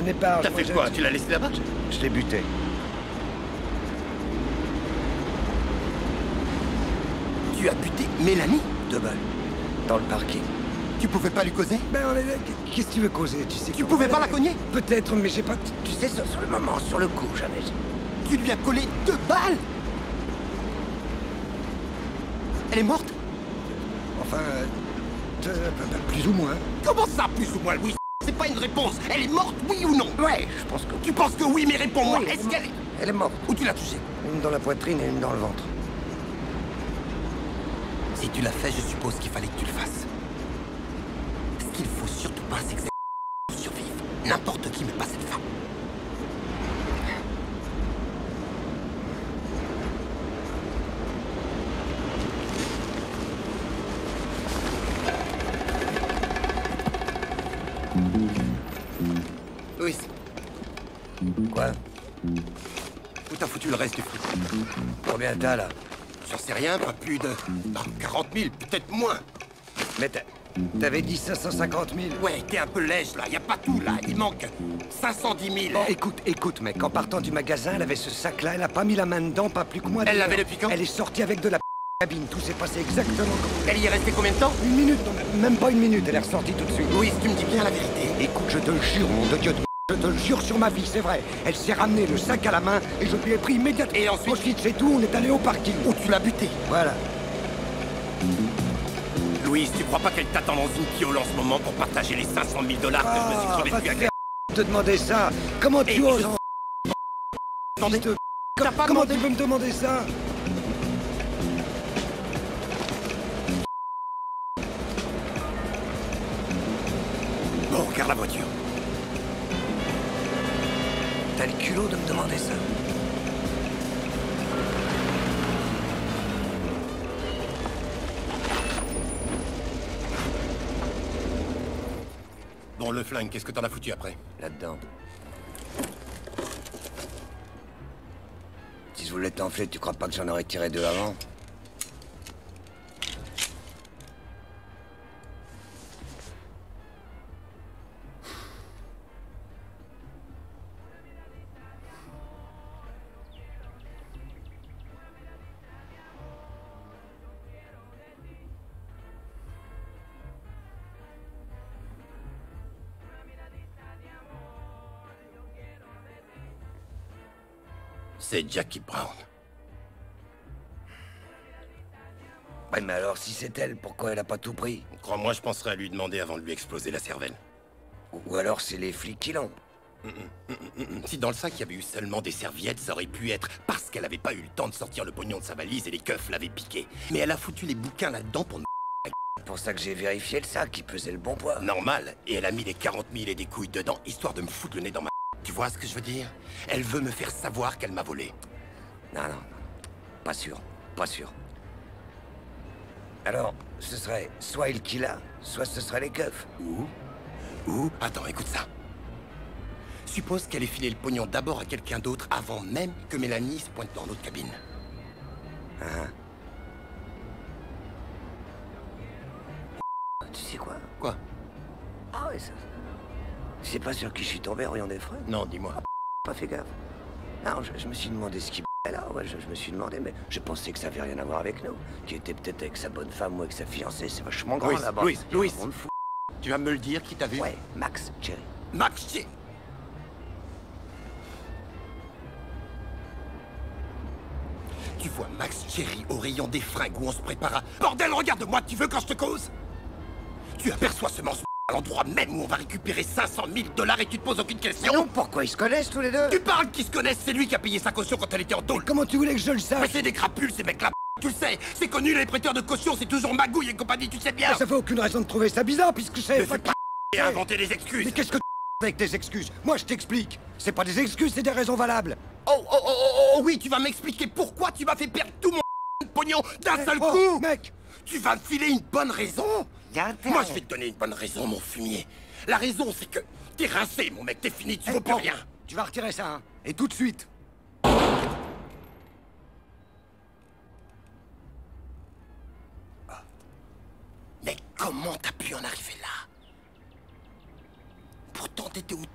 Ce n'est pas... T'as fait quoi? Tu l'as laissé là-bas? Je l'ai buté. Tu as buté Mélanie? 2 balles. Dans le parking. Tu pouvais pas lui causer? Ben, qu'est-ce que tu veux causer, tu sais? Tu pouvais pas la cogner? Peut-être, mais j'ai pas... Tu sais, sur le moment, sur le coup, jamais. Tu lui as collé 2 balles? Elle est morte? Enfin, plus ou moins. Comment ça, plus ou moins, Louis? C'est pas une réponse. Elle est morte, oui ou non? Ouais, je pense que... Tu penses que oui, mais réponds-moi. Oui, Est-ce qu'elle est... Elle est morte. Où tu l'as touchée? Une dans la poitrine et une dans le ventre. Si tu l'as fait, je suppose qu'il fallait que tu le fasses. Ce qu'il faut surtout pas, c'est que cette survive. N'importe qui, mais pas cette femme. Louis, Quoi? où t'as foutu le reste du fric? Combien t'as, là? J'en sais rien, pas plus de... Non, 40 000, peut-être moins. Mais t'avais dit 550 000. Ouais, t'es un peu lèche, là. Y a pas tout, là. Il manque 510 000. Bon, écoute, mec. En partant du magasin, elle avait ce sac-là. Elle a pas mis la main dedans, pas plus que moi. Elle l'avait depuis quand? Elle est sortie avec de la cabine. Tout s'est passé exactement comme... Elle y est restée combien de temps? 1 minute, non, même pas 1 minute. Elle est ressortie tout de suite. Louis, tu me dis bien la vérité. Écoute, je te le jure, mon de Dieu, je te le jure sur ma vie, c'est vrai. Elle s'est ramenée le sac à la main et je lui ai pris immédiatement. Et ensuite, c'est tout, on est allé au parking. Où tu l'as buté? Voilà. Louise, tu crois pas qu'elle t'attend dans une piole en ce moment pour partager les 500 000 $ que je me suis crevé depuis à guerre? Te demander ça. Comment tu oses en... Comment tu peux me demander ça? Bon, regarde la voiture. T'as le culot de me demander ça? Bon, le flingue, qu'est-ce que t'en as foutu après? Là-dedans. Si je voulais t'enfler, tu crois pas que j'en aurais tiré 2 avant? C'est Jackie Brown. Ouais, mais alors, si c'est elle, pourquoi elle a pas tout pris? Crois-moi, je penserais à lui demander avant de lui exploser la cervelle. Ou alors c'est les flics qui l'ont. Si dans le sac il y avait eu seulement des serviettes, ça aurait pu être parce qu'elle avait pas eu le temps de sortir le pognon de sa valise et les keufs l'avaient piqué. Mais elle a foutu les bouquins là-dedans pour... C'est pour ça que j'ai vérifié le sac, qui pesait le bon poids. Normal. Et elle a mis les 40 000 et des couilles dedans, histoire de me foutre le nez dans ma... Tu vois ce que je veux dire? Elle veut me faire savoir qu'elle m'a volé. Non, non, pas sûr, pas sûr. Alors, ce serait soit il qui l'a, soit ce serait les keufs. Ou... Attends, écoute ça. Suppose qu'elle ait filé le pognon d'abord à quelqu'un d'autre avant même que Mélanie se pointe dans notre cabine. Hein? Tu sais quoi? Quoi? Ah ouais, ça... C'est pas sur qui je suis tombé, Orion des Frères? Non, dis-moi. Pas fait gaffe. Non, je me suis demandé ce qui là, ouais, je me suis demandé, mais je pensais que ça avait rien à voir avec nous. Qui était peut-être avec sa bonne femme ou avec sa fiancée, c'est vachement grand là-bas. Louis, tu vas me le dire qui t'a vu? Ouais, Max, Cherry. Max, Cherry. Tu vois Max Cherry au rayon des fringues où on se prépare à... Bordel, regarde-moi, tu veux quand je te cause? Tu aperçois ce morceau à l'endroit même où on va récupérer 500 000 $ et tu te poses aucune question? Non, pourquoi ils se connaissent tous les deux? Tu parles qu'ils se connaissent, c'est lui qui a payé sa caution quand elle était en tôle. Comment tu voulais que je le sache? Mais c'est des crapules, ces mecs-là, tu le sais. C'est connu, les prêteurs de caution, c'est toujours magouille et compagnie, tu sais bien. Mais ça fait aucune raison de trouver ça bizarre, puisque je savais Ne fais pas et inventer des excuses. Mais qu'est-ce que avec tes excuses? Moi, je t'explique. C'est pas des excuses, c'est des raisons valables. Oh, oui, tu vas m'expliquer pourquoi tu m'as fait perdre tout mon pognon d'un seul coup. Mec! Tu vas me filer une bonne raison? Intérêt. Moi, je vais te donner une bonne raison, mon fumier. La raison, c'est que t'es rincé, mon mec, t'es fini, tu vaux plus rien. Tu vas retirer ça, hein? Et tout de suite. Mais comment t'as pu en arriver là? Pourtant, t'étais au